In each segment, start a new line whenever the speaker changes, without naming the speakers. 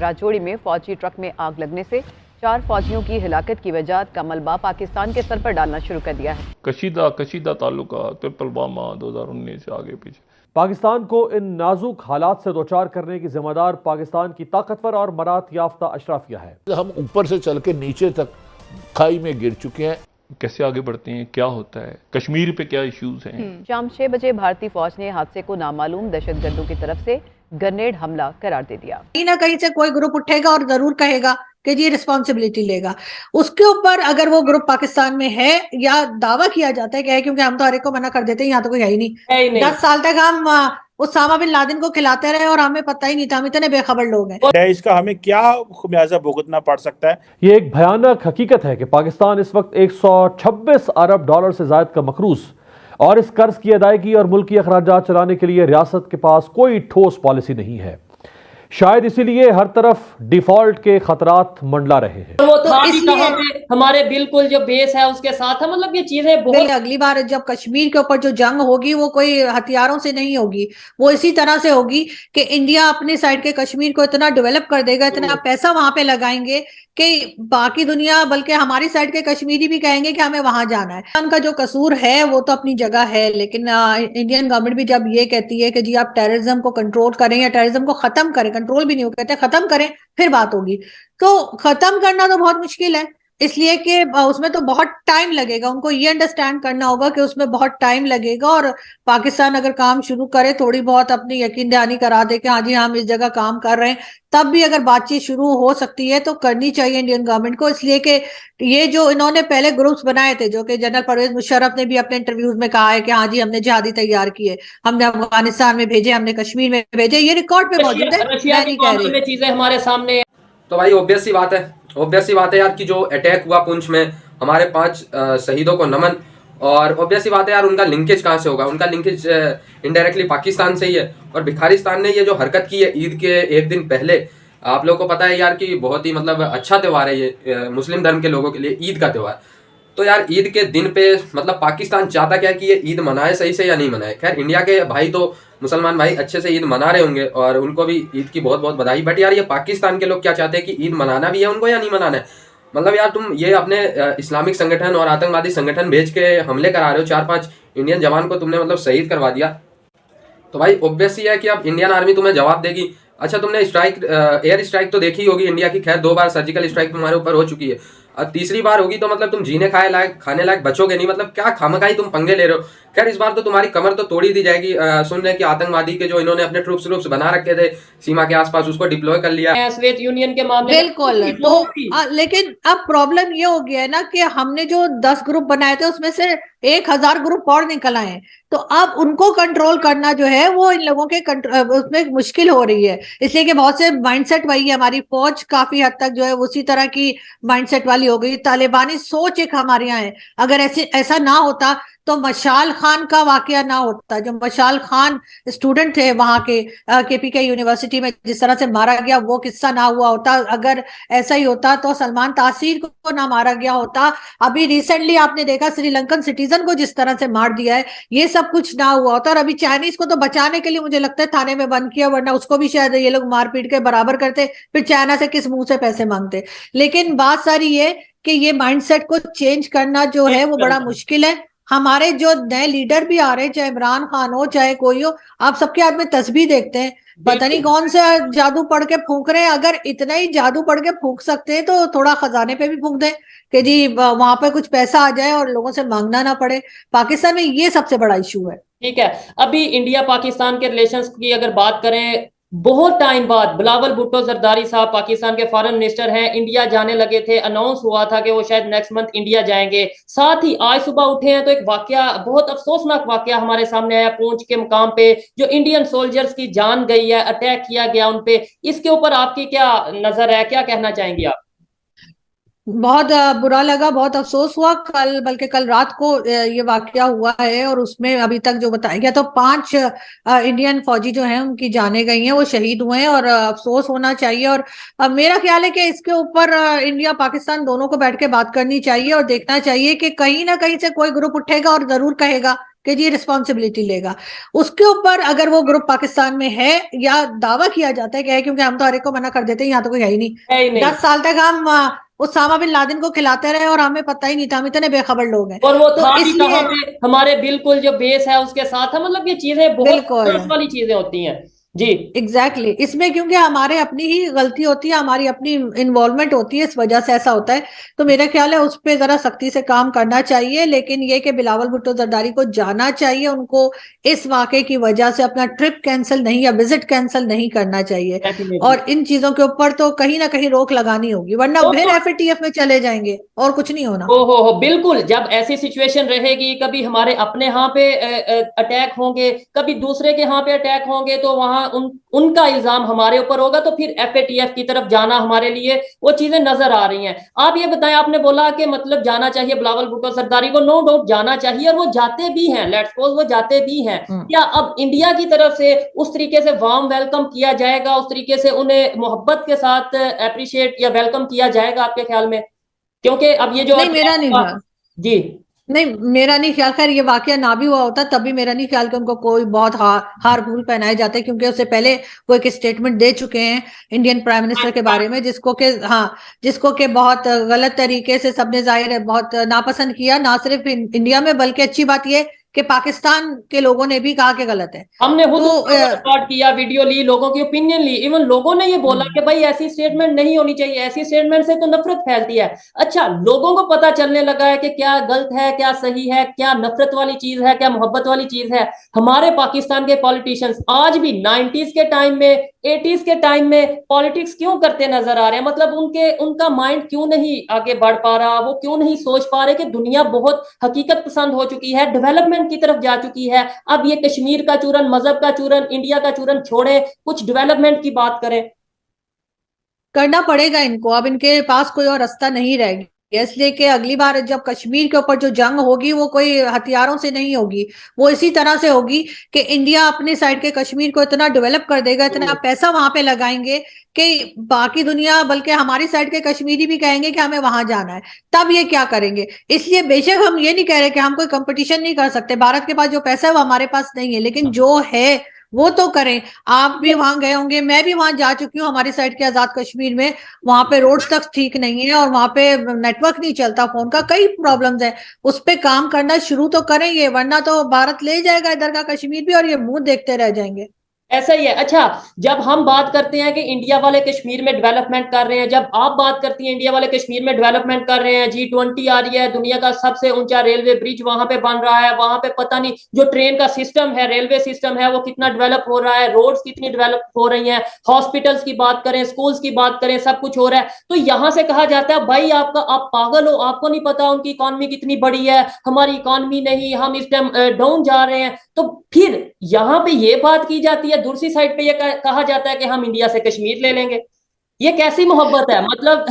राजौरी में फौजी ट्रक में आग लगने से 4 फौजियों की हिलाकत की वजह का मलबा पाकिस्तान के सर पर डालना शुरू कर दिया है।
कशीदा ताल्लुका पुलवामा 2019 से आगे पीछे।
पाकिस्तान को इन नाजुक हालात से दोचार करने की जिम्मेदार पाकिस्तान की ताकतवर और मरात याफ्ता अशराफिया है।
हम ऊपर से चल के नीचे तक खाई में गिर चुके हैं।
कैसे आगे बढ़ते हैं, क्या होता है, कश्मीर पे क्या इश्यूज हैं।
शाम 6 बजे भारतीय फौज ने हादसे को नामालूम दहशतगर्दों की तरफ से ग्रेनेड हमला करार दे दिया।
कहीं ना कहीं से कोई ग्रुप उठेगा और जरूर कहेगा कि जी रिस्पॉन्सिबिलिटी लेगा। उसके ऊपर अगर वो ग्रुप पाकिस्तान में है या दावा किया जाता है कि है, क्योंकि हम तो हर एक को मना कर देते हैं, यहाँ तो कोई है ही नहीं। 10 साल तक हम उसामा बिन लादेन को खिलाते रहे और हमें पता ही नहीं था, हम इतने बेखबर लोग हैं।
इसका हमें क्या खुमियाजा भुगतना पड़ सकता है।
ये एक भयानक हकीकत है कि पाकिस्तान इस वक्त 126 अरब डॉलर से ज्यादा का मकरूज और इस कर्ज की अदायगी और मुल्की अखराजात चलाने के लिए रियासत के पास कोई ठोस पॉलिसी नहीं है। शायद इसीलिए हर तरफ डिफॉल्ट के खतरात मंडला रहे हैं।
वो तो इसलिए हमारे बिल्कुल जो बेस है उसके साथ है, मतलब ये चीजें बहुत।
अगली बार जब कश्मीर के ऊपर जो जंग होगी वो कोई हथियारों से नहीं होगी, वो इसी तरह से होगी कि इंडिया अपने साइड के कश्मीर को इतना डेवलप कर देगा, इतना पैसा वहां पे लगाएंगे कि बाकी दुनिया बल्कि हमारी साइड के कश्मीरी भी कहेंगे कि हमें वहां जाना है। उनका जो कसूर है वो तो अपनी जगह है, लेकिन इंडियन गवर्नमेंट भी जब ये कहती है कि जी आप टेररिज्म को कंट्रोल करें या टेररिज्म को खत्म करें, कंट्रोल भी नहीं, वो कहते खत्म करें फिर बात होगी, तो खत्म करना तो बहुत मुश्किल है, इसलिए कि उसमें तो बहुत टाइम लगेगा। उनको ये अंडरस्टैंड करना होगा कि उसमें बहुत टाइम लगेगा और पाकिस्तान अगर काम शुरू करे, थोड़ी बहुत अपनी यकीन दहानी करा दे कि हाँ जी हम इस जगह काम कर रहे हैं, तब भी अगर बातचीत शुरू हो सकती है तो करनी चाहिए इंडियन गवर्नमेंट को। इसलिए कि ये जो इन्होंने पहले ग्रुप्स बनाए थे, जो कि जनरल परवेज मुशर्रफ ने भी अपने इंटरव्यूज में कहा है कि हाँ जी हमने जिहादी तैयार किए, हमने अफगानिस्तान में भेजे, हमने कश्मीर में भेजे, ये रिकॉर्ड पे मौजूद है, मैं नहीं कह रही।
चीजें हमारे सामने।
तो भाई ऑब्वियस सी बात है यार कि जो अटैक हुआ पुंछ में, हमारे 5 शहीदों को नमन। और ऑब्वियस सी बात है यार, उनका लिंकेज कहाँ से होगा? उनका लिंकेज इनडायरेक्टली पाकिस्तान से ही है। और भिखारिस्तान ने ये जो हरकत की है ईद के एक दिन पहले, आप लोगों को पता है यार कि बहुत ही मतलब अच्छा त्यौहार है ये मुस्लिम धर्म के लोगों के लिए, ईद का त्यौहार। तो यार ईद के दिन पे मतलब पाकिस्तान चाहता क्या है कि ये ईद मनाए सही से या नहीं मनाए। खैर इंडिया के भाई तो मुसलमान भाई अच्छे से ईद मना रहे होंगे और उनको भी ईद की बहुत बहुत बधाई। बट यार ये पाकिस्तान के लोग क्या चाहते हैं कि ईद मनाना भी है उनको या नहीं मनाना है? मतलब यार तुम ये अपने इस्लामिक संगठन और आतंकवादी संगठन भेज के हमले करा रहे हो, 4-5 इंडियन जवान को तुमने मतलब शहीद करवा दिया। तो भाई ऑब्वियस ही है कि अब इंडियन आर्मी तुम्हें जवाब देगी। अच्छा तुमने स्ट्राइक, एयर स्ट्राइक तो देखी होगी इंडिया की, खैर 2 बार सर्जिकल स्ट्राइक तुम्हारे ऊपर हो चुकी है, अब तीसरी बार होगी तो मतलब तुम खाने लायक बचोगे नहीं। मतलब क्या खामखाई तुम पंगे ले रहे हो। खैर इस बार तो तुम्हारी कमर तो तोड़ी दी जाएगी। सुन रहे कि आतंकवादी के जो इन्होंने अपने ट्रूप्स बना रखे थे सीमा के आसपास, उसको डिप्लॉय कर लिया
सोवियत यूनियन के मामले।
बिल्कुल। तो लेकिन अब प्रॉब्लम ये हो गया है ना कि हमने जो 10 ग्रुप बनाए थे उसमें से 1000 ग्रुप और निकल आए, तो अब उनको कंट्रोल करना जो है वो इन लोगों के उसमें मुश्किल हो रही है। इसलिए कि बहुत से माइंडसेट वही है, हमारी फौज काफी हद तक जो है उसी तरह की माइंडसेट वाली हो गई। तालिबानी सोच एक हमारे यहाँ है। अगर ऐसा ना होता तो मशाल खान का वाकया ना होता। जो मशाल खान स्टूडेंट थे वहां के केपीके यूनिवर्सिटी में जिस तरह से मारा गया, वो किस्सा ना हुआ होता। अगर ऐसा ही होता तो सलमान तासीर को ना मारा गया होता। अभी रिसेंटली आपने देखा श्रीलंकन सिटीजन को जिस तरह से मार दिया है, ये सब कुछ ना हुआ होता। और अभी चाइनीज को तो बचाने के लिए मुझे लगता है थाने में बंद किया, वरना उसको भी शायद ये लोग मार पीट के बराबर करते, फिर चाइना से किस मुंह से पैसे मांगते। लेकिन बात सारी ये कि ये माइंडसेट को चेंज करना जो है वो बड़ा मुश्किल है। हमारे जो नए लीडर भी आ रहे हैं, चाहे इमरान खान हो चाहे कोई हो, आप सबके हाथ में तस्बीह देखते हैं, पता नहीं कौन से जादू पढ़ के फूंक रहे हैं। अगर इतना ही जादू पढ़ के फूंक सकते हैं तो थोड़ा खजाने पे भी फूंक दें कि जी वहां पे कुछ पैसा आ जाए और लोगों से मांगना ना पड़े। पाकिस्तान में ये सबसे बड़ा इशू है।
ठीक है, अभी इंडिया पाकिस्तान के रिलेशंस की अगर बात करें, बहुत टाइम बाद बिलावल भुट्टो जरदारी साहब पाकिस्तान के फॉरेन मिनिस्टर हैं, इंडिया जाने लगे थे। अनाउंस हुआ था कि वो शायद नेक्स्ट मंथ इंडिया जाएंगे। साथ ही आज सुबह उठे हैं तो एक वाकया, बहुत अफसोसनाक वाकया हमारे सामने आया। पुंछ के मुकाम पे जो इंडियन सोल्जर्स की जान गई है, अटैक किया गया उन पे, इसके ऊपर आपकी क्या नजर है, क्या कहना चाहेंगे आप?
बहुत बुरा लगा, बहुत अफसोस हुआ। कल बल्कि कल रात को ये वाकया हुआ है और उसमें अभी तक जो बताया गया तो 5 इंडियन फौजी जो हैं उनकी जाने गई हैं, वो शहीद हुए हैं और अफसोस होना चाहिए। और मेरा ख्याल है कि इसके ऊपर इंडिया पाकिस्तान दोनों को बैठ के बात करनी चाहिए और देखना चाहिए कि कहीं ना कहीं से कोई ग्रुप उठेगा और जरूर कहेगा कि जी रिस्पॉन्सिबिलिटी लेगा। उसके ऊपर अगर वो ग्रुप पाकिस्तान में है या दावा किया जाता है कि है, क्योंकि हम तो हर एक को मना कर देते हैं, यहाँ तो कोई है ही नहीं।
है ही नहीं।
10 साल तक हम उसामा बिन लादेन को खिलाते रहे और हमें पता ही नहीं था, हम इतने बेखबर लोग हैं।
और वो
तो
था भी
इसलिए
कहाँ पे, हमारे बिल्कुल जो बेस है उसके साथ है। मतलब ये चीजें बहुत
बिल्कुल
अफसोस वाली चीजें होती हैं जी।
एग्जैक्टली इसमें क्योंकि हमारे अपनी ही गलती होती है, हमारी अपनी इन्वॉल्वमेंट होती है, इस वजह से ऐसा होता है। तो मेरा ख्याल है उस पर जरा सख्ती से काम करना चाहिए, लेकिन ये कि बिलावल भुट्टो जरदारी को जाना चाहिए, उनको इस वाकये की वजह से अपना ट्रिप कैंसिल नहीं या विजिट कैंसिल नहीं करना चाहिए। और इन चीजों के ऊपर तो कहीं ना कहीं रोक लगानी होगी, वरना फिर FATF में चले जाएंगे और कुछ नहीं होना।
हो बिल्कुल। जब ऐसी सिचुएशन रहेगी, कभी हमारे अपने यहाँ पे अटैक होंगे, कभी दूसरे के यहाँ पे अटैक होंगे, तो वहां उनका इल्जाम हमारे ऊपर होगा, तो फिर FATF की तरफ जाना हमारे लिए वो चीजें नजर आ रही हैं। आप ये बताएं, आपने बोला कि मतलब जाना चाहिए बिलावल भुट्टो जरदारी को, नो डाउट जाना चाहिए, और वो जाते भी हैं, लेट्स सपोज वो जाते भी हैं। क्या अब इंडिया की तरफ से उस तरीके से वार्म वेलकम किया जाएगा, उस तरीके से उन्हें मोहब्बत के साथ अप्रिशिएट या वेलकम किया जाएगा आपके ख्याल में? क्योंकि अब ये जो
नहीं, मेरा नहीं ख्याल
जी,
नहीं, मेरा नहीं ख्याल। खैर ये वाकया ना भी हुआ होता तभी मेरा नहीं ख्याल कि उनको कोई बहुत हार भूल पहनाए जाते, क्योंकि उससे पहले वो एक स्टेटमेंट दे चुके हैं इंडियन प्राइम मिनिस्टर के बारे में, जिसको के बहुत गलत तरीके से सबने जाहिर है बहुत नापसंद किया, ना सिर्फ इंडिया में बल्कि अच्छी बात ये कि पाकिस्तान के लोगों ने भी कहा कि गलत है।
हमने खुद
तो
रिकॉर्ड किया, वीडियो ली, लोगों की ओपिनियन ली, इवन लोगों ने ये बोला कि भाई ऐसी स्टेटमेंट नहीं होनी चाहिए, ऐसी स्टेटमेंट से तो नफरत फैलती है। अच्छा, लोगों को पता चलने लगा है कि क्या गलत है, क्या सही है, क्या नफरत वाली चीज है, क्या मोहब्बत वाली चीज है। हमारे पाकिस्तान के पॉलिटिशियंस आज भी 90s के टाइम में, 80s के टाइम में पॉलिटिक्स क्यों करते नजर आ रहे हैं? मतलब उनका माइंड क्यों नहीं आगे बढ़ पा रहा, वो क्यों नहीं सोच पा रहे कि दुनिया बहुत हकीकत पसंद हो चुकी है, डेवलपमेंट की तरफ जा चुकी है। अब ये कश्मीर का चूरन, मजहब का चूरन, इंडिया का चूरन छोड़े, कुछ डेवलपमेंट की बात करें।
करना पड़ेगा इनको, अब इनके पास कोई और रास्ता नहीं रह गया, इसलिए कि अगली बार जब कश्मीर के ऊपर जो जंग होगी वो कोई हथियारों से नहीं होगी, वो इसी तरह से होगी कि इंडिया अपने साइड के कश्मीर को इतना डेवलप कर देगा, इतना पैसा वहां पे लगाएंगे कि बाकी दुनिया बल्कि हमारी साइड के कश्मीरी भी कहेंगे कि हमें वहां जाना है। तब ये क्या करेंगे? इसलिए बेशक हम ये नहीं कह रहे कि हम कोई कंपटीशन नहीं कर सकते, भारत के पास जो पैसा है वो हमारे पास नहीं है, लेकिन जो है वो तो करें। आप भी वहां गए होंगे, मैं भी वहां जा चुकी हूँ, हमारी साइड के आजाद कश्मीर में, वहां पे रोड्स तक ठीक नहीं है और वहां पे नेटवर्क नहीं चलता, फोन का कई प्रॉब्लम्स है। उस पे काम करना शुरू तो करेंगे, वरना तो भारत ले जाएगा इधर का कश्मीर भी और ये मुंह देखते रह जाएंगे।
ऐसा ही है। अच्छा, जब हम बात करते हैं कि इंडिया वाले कश्मीर में डेवलपमेंट कर रहे हैं, जब आप बात करती हैं इंडिया वाले कश्मीर में डेवलपमेंट कर रहे हैं, G20 आ रही है, दुनिया का सबसे ऊंचा रेलवे ब्रिज वहां पे बन रहा है, वहां पे पता नहीं जो ट्रेन का सिस्टम है, रेलवे सिस्टम है, वो कितना डेवलप हो रहा है, रोड्स कितनी डेवलप हो रही हैं, हॉस्पिटल्स की बात करें, स्कूल्स की बात करें, सब कुछ हो रहा है। तो यहां से कहा जाता है भाई आप पागल हो, आपको नहीं पता उनकी इकॉनमी कितनी बड़ी है, हमारी इकॉनमी नहीं, हम इस टाइम डाउन जा रहे हैं। तो फिर यहां पे ये बात की जाती है, दूसरी साइड पे ये कहा जाता है कि हम इंडिया से कश्मीर ले लेंगे। ये कैसी मोहब्बत है? मतलब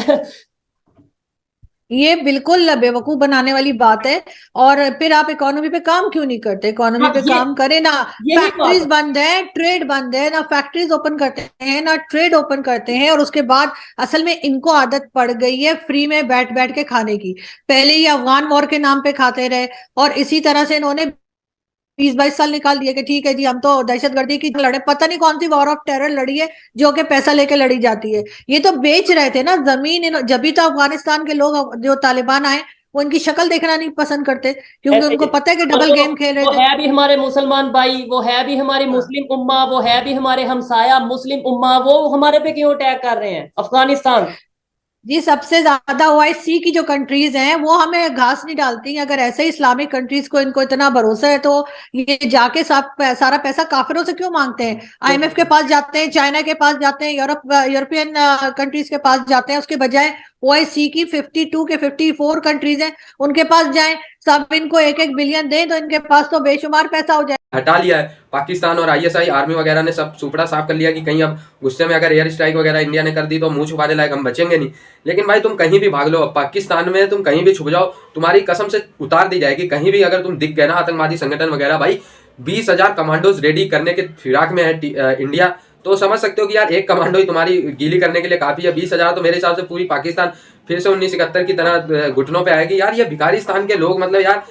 ये बिल्कुल बेवकूफ बनाने वाली बात है। और फिर आप इकोनॉमी पे काम क्यों नहीं करते? इकोनॉमी पे काम करें ना, फैक्ट्रीज बंद है, ट्रेड बंद है, ना फैक्ट्रीज ओपन करते हैं ना ट्रेड ओपन करते हैं। और उसके बाद असल में इनको आदत पड़ गई है फ्री में बैठ बैठ के खाने की। पहले ही अफगान वॉर के नाम पे खाते रहे और इसी तरह से इन्होंने 20-22 साल निकाल दिए कि ठीक है जी हम तो दहशतगर्दी की लड़े, पता नहीं कौन सी वॉर ऑफ टेरर लड़ी है जो कि पैसा लेके लड़ी जाती है। ये तो बेच रहे थे ना जमीन, जब भी तो अफगानिस्तान के लोग जो तालिबान आए वो इनकी शक्ल देखना नहीं पसंद करते, क्योंकि उनको पता है कि डबल गेम खेल रहे थे।
वो है भी हमारे मुसलमान भाई, वो है भी हमारी मुस्लिम उम्मा, वो है भी हमारे हमसाया मुस्लिम उम्मा, वो हमारे पे क्यों अटैक कर रहे हैं? अफगानिस्तान
जी सबसे ज्यादा OIC की जो कंट्रीज हैं वो हमें घास नहीं डालती। अगर ऐसे इस्लामिक कंट्रीज को इनको इतना भरोसा है तो ये जाके सारा पैसा काफिरों से क्यों मांगते हैं? IMF के पास जाते हैं, चाइना के पास जाते हैं, यूरोपियन कंट्रीज के पास जाते हैं, उसके बजाय OIC की 52 के 54 कंट्रीज हैं उनके पास जाएं, सब इनको 1-1 बिलियन दें तो इनके पास तो बेशुमार पैसा हो जाए।
हटा लिया है पाकिस्तान और ISI आर्मी वगैरह ने सब सुपड़ा साफ कर लिया कि कहीं अब गुस्से में अगर एयर स्ट्राइक वगैरह इंडिया ने कर दी तो मुंह छुपाने लायक हम बचेंगे नहीं। लेकिन भाई तुम कहीं भी भाग लो, पाकिस्तान में तुम कहीं भी छुप जाओ, तुम्हारी कसम से उतार दी जाएगी। कहीं भी अगर तुम दिख गए ना आतंकवादी संगठन वगैरह, भाई 20,000 कमांडोज रेडी करने के फिराक में है इंडिया। तो समझ सकते हो कि यार एक कमांडो ही तुम्हारी गीली करने के लिए काफी है। 20,000 तो मेरे हिसाब से पूरी पाकिस्तान फिर से 1971 की तरह घुटनों पे आएगी। यार ये भिखारिस्तान के लोग मतलब यार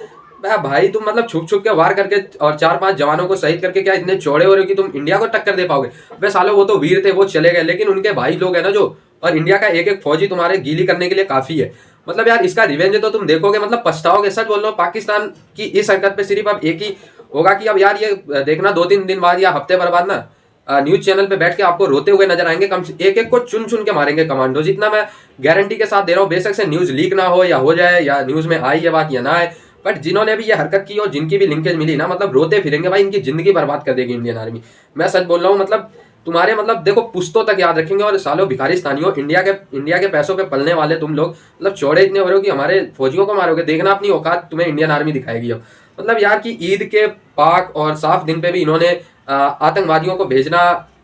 मैं भाई तुम मतलब छुप छुप के वार करके और 4-5 जवानों को शहीद करके क्या इतने चौड़े हो रहे हो कि तुम इंडिया को टक्कर दे पाओगे? वे सालों वो तो वीर थे, वो चले गए, लेकिन उनके भाई लोग हैं ना जो, और इंडिया का एक एक फौजी तुम्हारे गीली करने के लिए काफी है। मतलब यार इसका रिवेंज तो तुम देखोगे, मतलब पछताओगे। सच बोल रहा हूँ, पाकिस्तान की इस हरकत पे सिर्फ अब एक ही होगा कि अब यार ये देखना 2-3 दिन बाद या हफ्ते भर बाद ना न्यूज चैनल पे बैठ के आपको रोते हुए नजर आएंगे। कम से एक एक को चुन चुन के मारेंगे कमांडोज, इतना मैं गारंटी के साथ दे रहा हूँ। बेशक से न्यूज लीक ना हो या हो जाए, या न्यूज में आई ये बात या ना आए, बट जिन्होंने भी ये हरकत की और जिनकी भी लिंकेज मिली ना, मतलब रोते फिरेंगे भाई, इनकी जिंदगी बर्बाद कर देगी इंडियन आर्मी। मैं सच बोल रहा हूँ, मतलब तुम्हारे मतलब देखो पुश्तों तक याद रखेंगे। और सालों भिखारिस्तानियों, इंडिया के पैसों पे पलने वाले तुम लोग, मतलब चौड़े इतने हो रहे हो कि हमारे फौजियों को मारोगे। देखना अपनी औकात तुम्हें इंडियन आर्मी दिखाएगी अब। मतलब यार कि ईद के पाक और साफ दिन पे भी इन्होंने आतंकवादियों को भेजना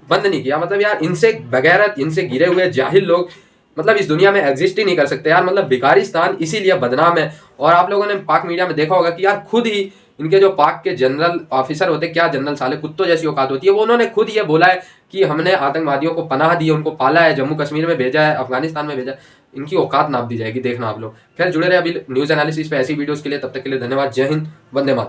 बंद नहीं किया। मतलब यार इनसे बगैरत, इनसे गिरे हुए जाहिल लोग मतलब इस दुनिया में एग्जिस्ट ही नहीं कर सकते यार। मतलब भिखारिस्तान इसीलिए बदनाम है। और आप लोगों ने पाक मीडिया में देखा होगा कि यार खुद ही इनके जो पाक के जनरल ऑफिसर होते, क्या जनरल साले कुत्तों जैसी औकात होती है, वो उन्होंने खुद ये बोला है कि हमने आतंकवादियों को पनाह दी, उनको पाला है, जम्मू कश्मीर में भेजा है, अफगानिस्तान में भेजा है। इनकी औकात नाप दी जाएगी, देखना आप लोग। खैर जुड़े रहे अभी न्यूज एनालिसिस पे ऐसी वीडियोस के लिए। तब तक के लिए धन्यवाद। जय हिंद, वंदे मातरम।